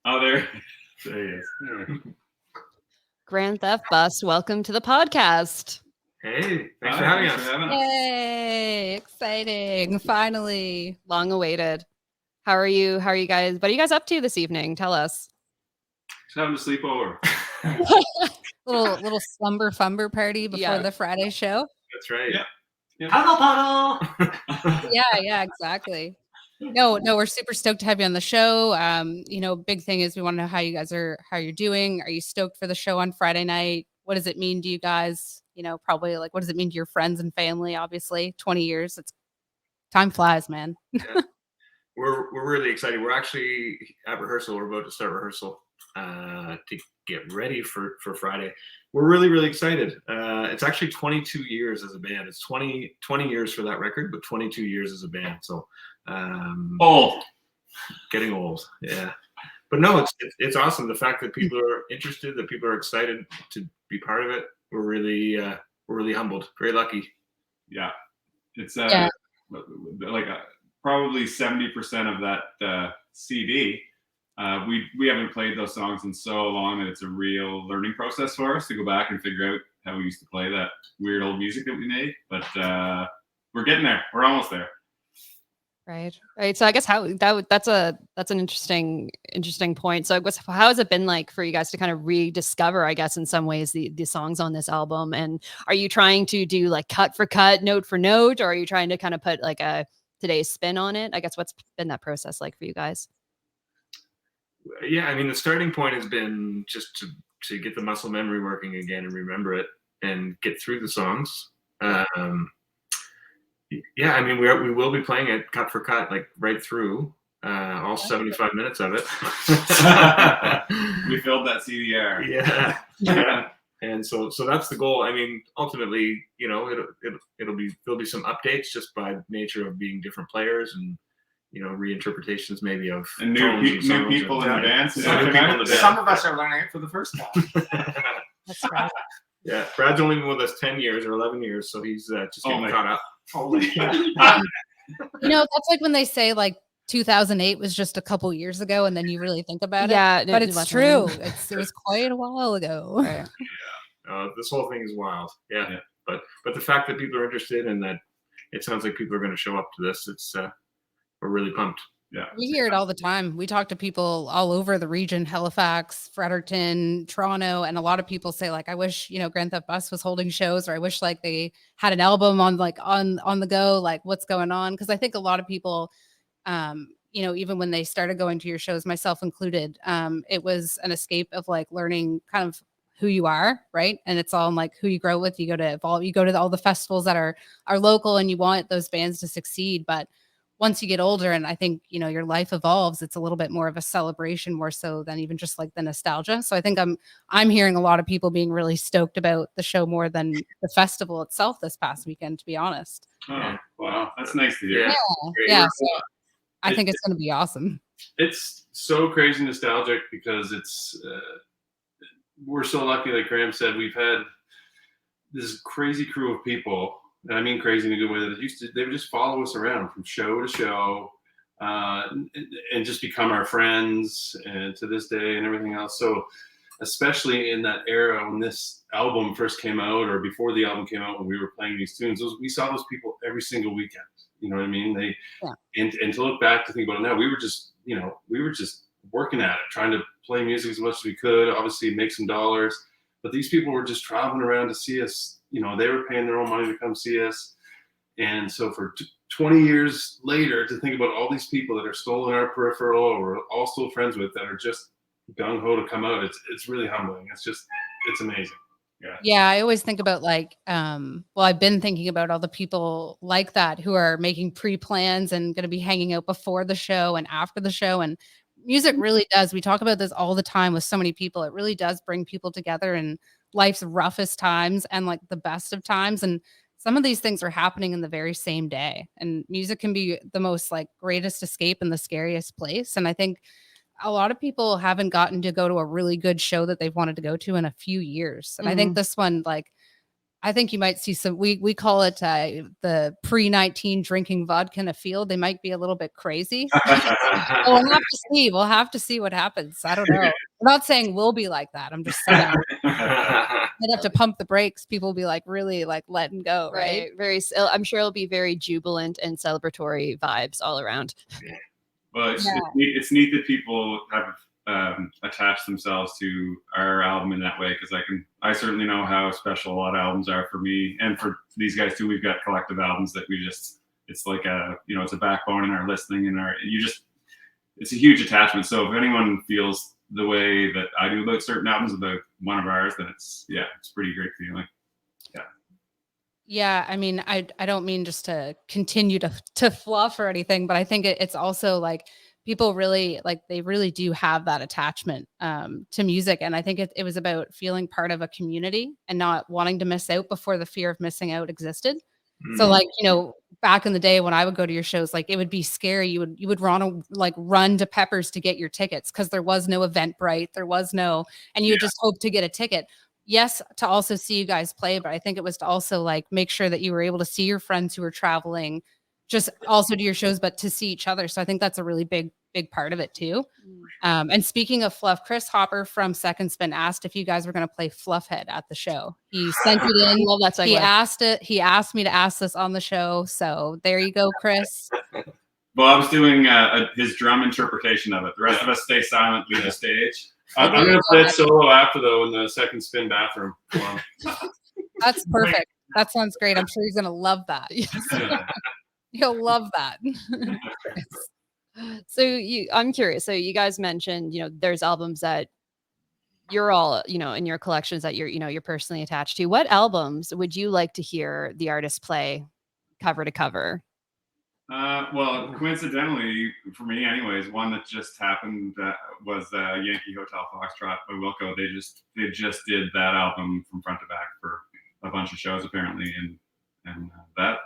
Oh, there he is. Grand Theft Bus, welcome to the podcast. Hey, thanks for having us. Yay, exciting. Finally. Long awaited. How are you guys? What are you guys up to this evening? Tell us. Just having a sleepover. little slumber fumber party before the Friday show. That's right. Yeah. Puddle. Yeah, exactly. No, we're super stoked to have you on the show. Big thing is we want to know how you're doing. Are you stoked for the show on Friday night? What does it mean to you guys? Probably like, what does it mean to your friends and family? Obviously 20 years. Time flies, man. Yeah. We're really excited. We're actually at rehearsal. We're about to start rehearsal to get ready for Friday. We're really, really excited. It's actually 22 years as a band. It's 20 years for that record, but 22 years as a band. So old. Getting old. Yeah. But no, it's awesome. The fact that people are interested, that people are excited to be part of it. We're really humbled, very lucky. Yeah. It's probably 70% of that CD. We haven't played those songs in so long that it's a real learning process for us to go back and figure out how we used to play that weird old music that we made. But we're getting there. We're almost there. Right. So I guess that's an interesting point. So I guess how has it been like for you guys to kind of rediscover, I guess, in some ways the songs on this album? And are you trying to do like cut for cut, note for note, or are you trying to kind of put like a today's spin on it? I guess what's been that process like for you guys? Yeah, I mean, the starting point has been just to get the muscle memory working again and remember it and get through the songs. Yeah, I mean, we will be playing it cut for cut, like right through all 75 minutes of it. We filled that CDR. Yeah. And so that's the goal. I mean, ultimately, there'll be some updates just by nature of being different players and reinterpretations maybe of and new people in the band. Some of us are learning it for the first time. That's right. Yeah, Brad's only been with us 10 years or 11 years, so he's just getting caught up. That's like when they say like 2008 was just a couple years ago, and then you really think about it. Yeah, but it's true. It was quite a while ago. Right. Yeah, this whole thing is wild. Yeah. But the fact that people are interested and that it sounds like people are going to show up to this, we're really pumped. Yeah, we hear it all the time. We talk to people all over the region, Halifax, Fredericton, Toronto, and a lot of people say like, I wish, Grand Theft Bus was holding shows, or I wish like they had an album on the go, like what's going on. Cause I think a lot of people, even when they started going to your shows, myself included, it was an escape of like learning kind of who you are, right? And it's all in like who you grow with. You go to Evolve, you go to all the festivals that are local, and you want those bands to succeed. But once you get older, and I think, your life evolves, it's a little bit more of a celebration, more so than even just like the nostalgia. So I think I'm hearing a lot of people being really stoked about the show more than the festival itself this past weekend, to be honest. Oh, wow. That's nice to hear. Yeah. So I think it's going to be awesome. It's so crazy nostalgic because we're so lucky, like Graham said, we've had this crazy crew of people. And I mean crazy in a good way. They would just follow us around from show to show, and just become our friends, and to this day and everything else. So, especially in that era when this album first came out, or before the album came out, when we were playing these tunes, we saw those people every single weekend. You know what I mean? And to look back to think about it now, we were just working at it, trying to play music as much as we could. Obviously, make some dollars. But these people were just traveling around to see us. They were paying their own money to come see us. And so for 20 years later, to think about all these people that are still in our peripheral, or we're all still friends with, that are just gung-ho to come out, it's really humbling. It's amazing. Yeah, I always think about like, I've been thinking about all the people like that who are making pre-plans and going to be hanging out before the show and after the show. And music really does. We talk about this all the time with so many people. It really does bring people together in life's roughest times and like the best of times. And some of these things are happening in the very same day. And music can be the most like greatest escape in the scariest place. And I think a lot of people haven't gotten to go to a really good show that they've wanted to go to in a few years. And I think this one, like, I think you might see some. We call it the pre-19 drinking vodka in a field. They might be a little bit crazy. We'll have to see. We'll have to see what happens. I don't know. I'm not saying we'll be like that. I'm just saying they'd have to pump the brakes. People will be like really like letting go, right? I'm sure it'll be very jubilant and celebratory vibes all around. Well, it's neat that people have attached themselves to our album in that way, because I certainly know how special a lot of albums are for me and for these guys too. We've got collective albums that it's like it's a backbone in our listening and it's a huge attachment. So if anyone feels the way that I do about certain albums, about one of ours, then it's pretty great feeling. Yeah, I mean, I don't mean just to continue to fluff or anything, but I think it's also like people really they really do have that attachment to music, and I think it was about feeling part of a community and not wanting to miss out before the fear of missing out existed. So like, back in the day when I would go to your shows, like it would be scary. You would run to Peppers to get your tickets because there was no Eventbrite, and you would just hope to get a ticket. Yes, to also see you guys play, but I think it was to also like make sure that you were able to see your friends who were traveling, just also to your shows, but to see each other. So I think that's a really big part of it too. And speaking of fluff, Chris Hopper from Second Spin asked if you guys were going to play Fluffhead at the show. He sent it in. Love that segue. He asked me to ask this on the show. So there you go, Chris. Bob's doing his drum interpretation of it. The rest of us stay silent, leave the stage. I'm going to play it solo after, though, in the Second Spin bathroom. That's perfect. That sounds great. I'm sure he's going to love that. He'll love that. So I'm curious. So you guys mentioned, there's albums that you're all, in your collections that you're personally attached to. What albums would you like to hear the artist play cover to cover? Well, coincidentally, for me anyways, one that just happened was Yankee Hotel Foxtrot by Wilco. They just did that album from front to back for a bunch of shows apparently, and that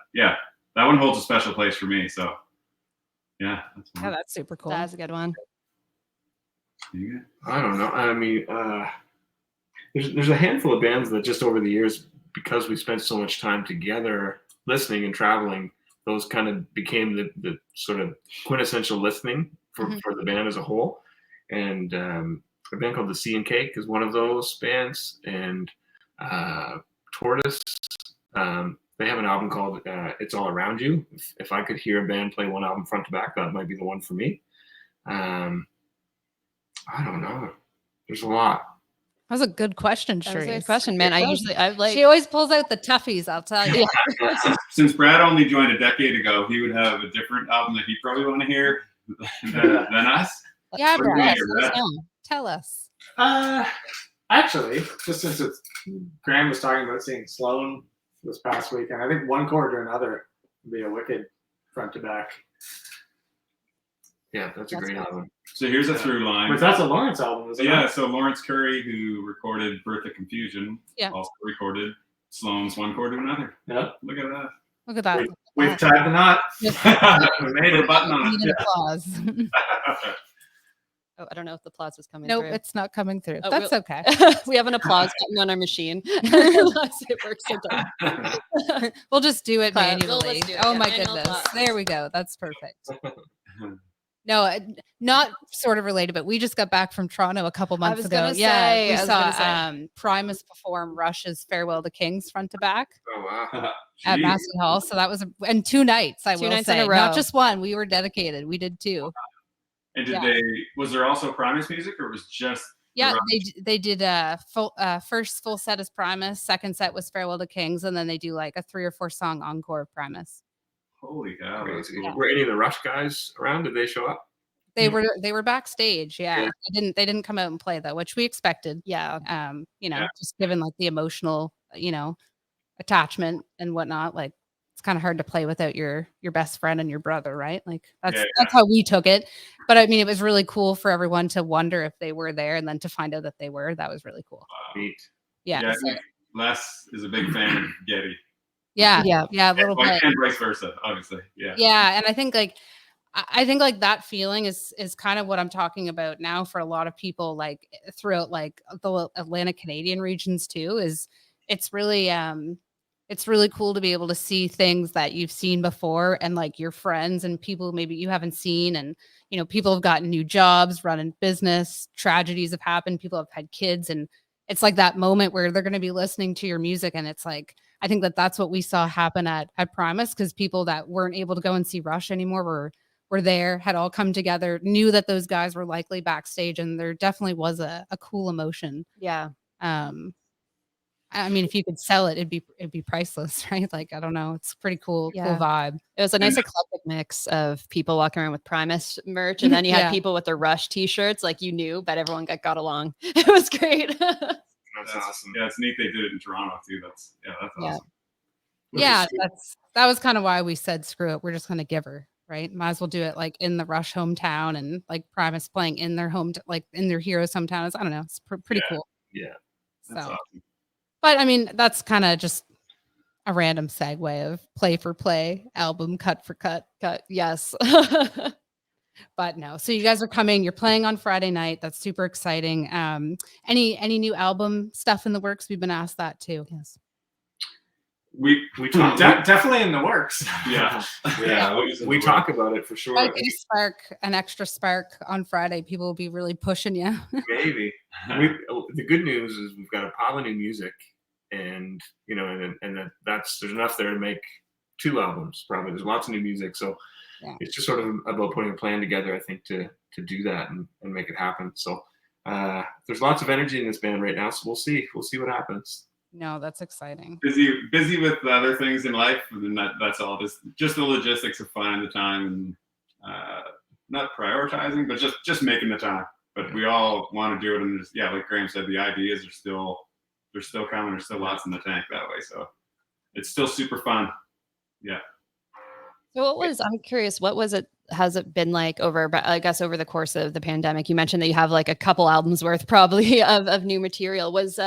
one holds a special place for me. So that's super cool. That's a good one. Yeah. I don't know. I mean, there's a handful of bands that just over the years, because we spent so much time together listening and traveling, those kind of became the sort of quintessential listening for the band as a whole. And a band called The Sea and Cake is one of those bands. And Tortoise, they have an album called It's All Around You. If I could hear a band play one album front to back, that might be the one for me. I don't know. There's a lot. That was a good question, That was a Sheree. good question, man. She always pulls out the toughies, I'll tell you. Since Brad only joined a decade ago, he would have a different album that he'd probably want to hear than us. Yeah, What do you Brad, hear, tell us. Actually, just since Graham was talking about seeing Sloan this past weekend, I think one chord or another would be a wicked front to back. Yeah, that's a great album. So here's a through line. But that's a Lawrence album, isn't it? Yeah, so Lawrence Curry, who recorded Birth of Confusion, Yeah. also recorded Sloan's One Chord to Another. Yeah. Look at that. Look at that. We've tied the knot. We made a button on Need an it. applause. Oh, I don't know if the applause was coming Nope, through. it's not coming through. Oh, That's okay. We have an applause button on our machine. It works sometimes. We'll just do it Clap. manually. Let's do it. Oh Yeah, my manual goodness. clap. There we go. That's perfect. No, not sort of related, but we just got back from Toronto a couple months was ago. gonna Yeah, say, we I was saw gonna say. Primus perform Rush's Farewell to Kings front to back Oh, wow. at Jeez. Massey Hall. So that was and 2 nights. I Two will nights in say, a row. not just one. We were dedicated. We did 2. And Yeah. was there also Primus music, or was just Yeah, Rush? they did first full set is Primus, second set was Farewell to Kings, and then they do like a 3 or 4 song encore of Primus. Holy cow. that's Crazy. cool. Were any of the Rush guys around? Did they show up? They were backstage. Yeah. Yeah. They didn't come out and play though, which we expected. Yeah. Yeah. Just given like the emotional, attachment and whatnot. Like it's kind of hard to play without your best friend and your brother, right? Like that's how we took it. But I mean, it was really cool for everyone to wonder if they were there and then to find out that they were. That was really cool. Neat. Yeah. Yeah, I so- think Les is a big fan of Getty. yeah. Yeah. Yeah. A little bit. And vice versa, obviously. Yeah. Yeah, and I think like that feeling is kind of what I'm talking about now for a lot of people, like throughout like the Atlantic Canadian regions too, is it's really cool to be able to see things that you've seen before and like your friends and people maybe you haven't seen. And, you know, people have gotten new jobs, running business, tragedies have happened, people have had kids. And it's like that moment where they're going to be listening to your music. And it's like, I think that that's what we saw happen at Primus, because people that weren't able to go and see Rush anymore were there, had all come together, knew that those guys were likely backstage. And there definitely was a cool emotion. Yeah. I mean, if you could sell it, it'd be priceless, right? Like, I don't know. It's pretty cool, cool Yeah. vibe. It was a nice eclectic mix of people walking around with Primus merch, and then you had Yeah. people with their Rush t-shirts, like you knew, but everyone got along. It was great. That's awesome. Yeah, it's neat they did it in Toronto too. That's Yeah. awesome. Yeah, that was kind of why we said screw it. We're just gonna give her, right? Might as well do it like in the Rush hometown and like Primus playing in their like in their heroes hometown. I don't know. It's pretty cool. Yeah. That's So, awesome. but I mean, that's kind of just a random segue of play for play, album cut for cut. Yes. But no, so you guys are coming. You're playing on Friday night. That's super exciting. Any new album stuff in the works? We've been asked that too. Yes. We talked. Definitely in the works. Yeah. Yeah, We talk about it for sure. Like an extra spark on Friday. People will be really pushing you. Maybe. The good news is we've got a pile of new music, and you know, and that's there's enough there to make 2 albums. Probably there's lots of new music, so Yeah. it's just sort of about putting a plan together. I think to do that and make it happen. So there's lots of energy in this band right now. So we'll see what happens. No, that's exciting. Busy with other things in life, and that's all. Just the logistics of finding the time and not prioritizing, but just making the time. But we all want to do it, and just, yeah, like Graham said, the ideas are still coming. There's still lots in the tank that way, so it's still super fun. Yeah. So I'm curious, has it been like over the course of the pandemic? You mentioned that you have like a couple albums worth probably of new material. Was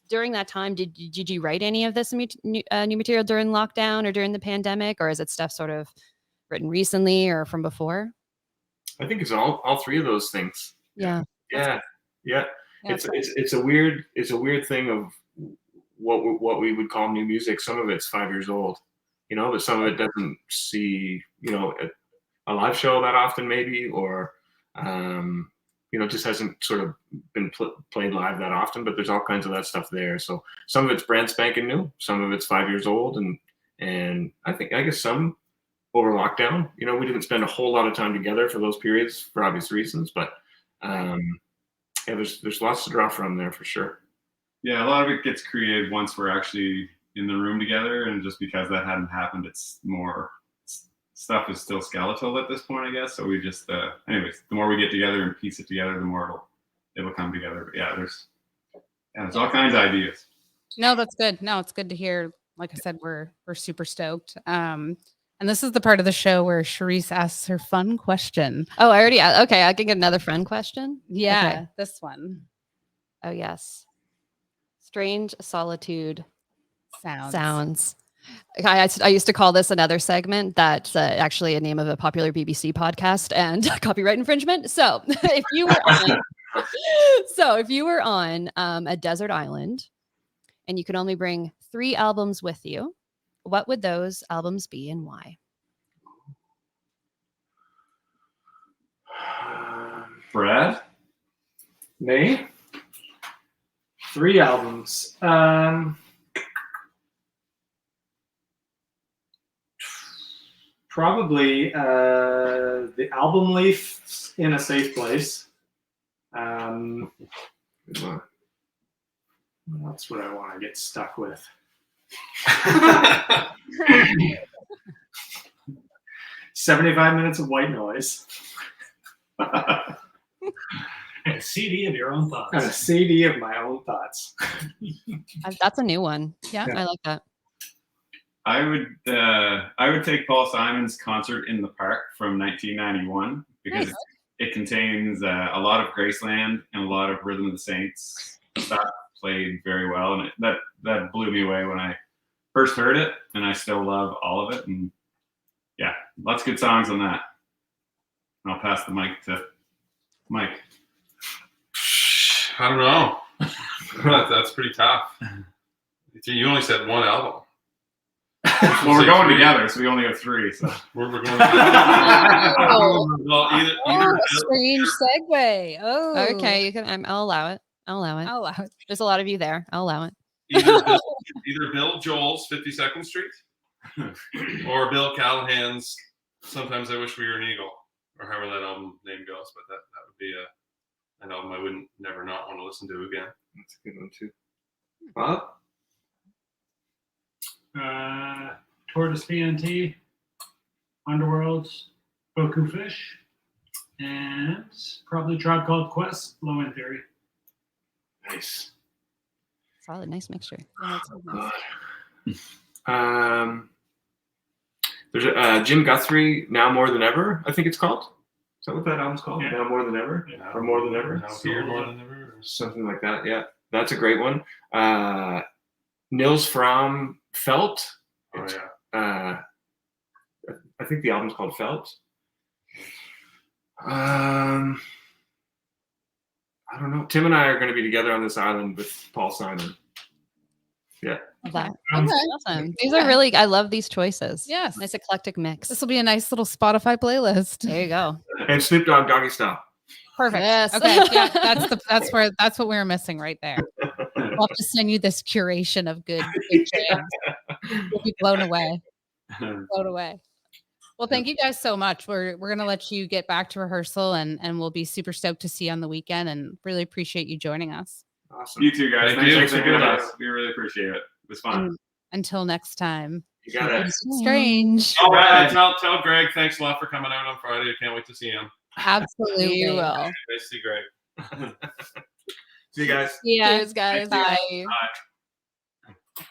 during that time, did you write any of this new material during lockdown or during the pandemic, or is it stuff sort of written recently or from before? I think it's all 3 of those things. Yeah. Yeah. Yeah, It's a weird thing of what we would call new music. Some of it's 5 years old, you know, but some of it doesn't see, you know, a live show that often, maybe, or you know, just hasn't sort of been played live that often. But there's all kinds of that stuff there. So some of it's brand spanking new, some of it's 5 years old, and I guess some over lockdown. You know, we didn't spend a whole lot of time together for those periods for obvious reasons, but yeah, there's lots to draw from there for sure. Yeah, a lot of it gets created once we're actually in the room together, and just because that hadn't happened, it's more stuff is still skeletal at this point, I guess. So we just, anyways, the more we get together and piece it together, the more it'll come together. But yeah, there's all kinds of ideas. No, that's good. No, it's good to hear. Like I said, we're super stoked. And this is the part of the show where Charisse asks her fun question. Oh, I already. Okay, I can get another fun question. Yeah, Okay. this one. Oh yes. Strange solitude sounds. I used to call this another segment that's actually a name of a popular BBC podcast and copyright infringement. So if you were on, a desert island and you could only bring 3 albums with you, what would those albums be and why? Brad? Me? 3 albums. Probably the album leaf in a safe place. Good one. That's what I want to get stuck with. 75 minutes of white noise. And a CD of your own thoughts. And a CD of my own thoughts. That's a new one. Yeah. I like that. I would take Paul Simon's Concert in the Park from 1991 because Nice. it contains a lot of Graceland and a lot of Rhythm of the Saints stuff played very well, and that blew me away when I first heard it, and I still love all of it. And yeah, lots of good songs on that. And I'll pass the mic to Mike. I don't know. That's pretty tough. You only said one album. Well, we're going together, so we only have 3. So We're going. Oh. Well, either Oh, strange segue. Oh, Okay, you can. I'll allow it. I'll allow it. I'll allow it. There's a lot of you there. I'll allow it. either Bill Joel's 52nd Street or Bill Callahan's Sometimes I Wish We Were an Eagle, or however that album name goes. But that would be an album I wouldn't never not want to listen to again. That's a good one too. Bob? Tour de SPNT, Underworld, Boku Fish, and probably Tribe Called Quest, Low End Theory. Nice. Solid, nice mixture. Yeah, that's nice. There's Jim Guthrie, Now More Than Ever, I think it's called. Is that what that album's called? Yeah. Now More Than Ever? Yeah. Or More Than Ever? Now Here More Than Ever. Or Something like that, yeah. That's a great one. Nils Fromm, Felt. Oh yeah. I think the album's called Felt. I don't know. Tim and I are going to be together on this island with Paul Simon. Yeah. Love that. Okay. Awesome. These are really. I love these choices. Yes. Nice eclectic mix. This will be a nice little Spotify playlist. There you go. And Snoop Dogg, Doggy Style. Perfect. Yes. Okay. Yeah, that's what we were missing right there. We'll have to send you this curation of good jams. You'll be blown away. Blown away. Well, thank you guys so much. We're gonna let you get back to rehearsal, and we'll be super stoked to see you on the weekend, and really appreciate you joining us. Awesome. you too, guys. Thank you. Thanks for thinking of us. We really appreciate it. It was fun. And until next time. You got it. Strange. All right. Tell Greg thanks a lot for coming out on Friday. I can't wait to see him. Absolutely. You will. Nice to see Greg. See you guys. Yeah. Cheers, guys. Bye. Bye. Bye.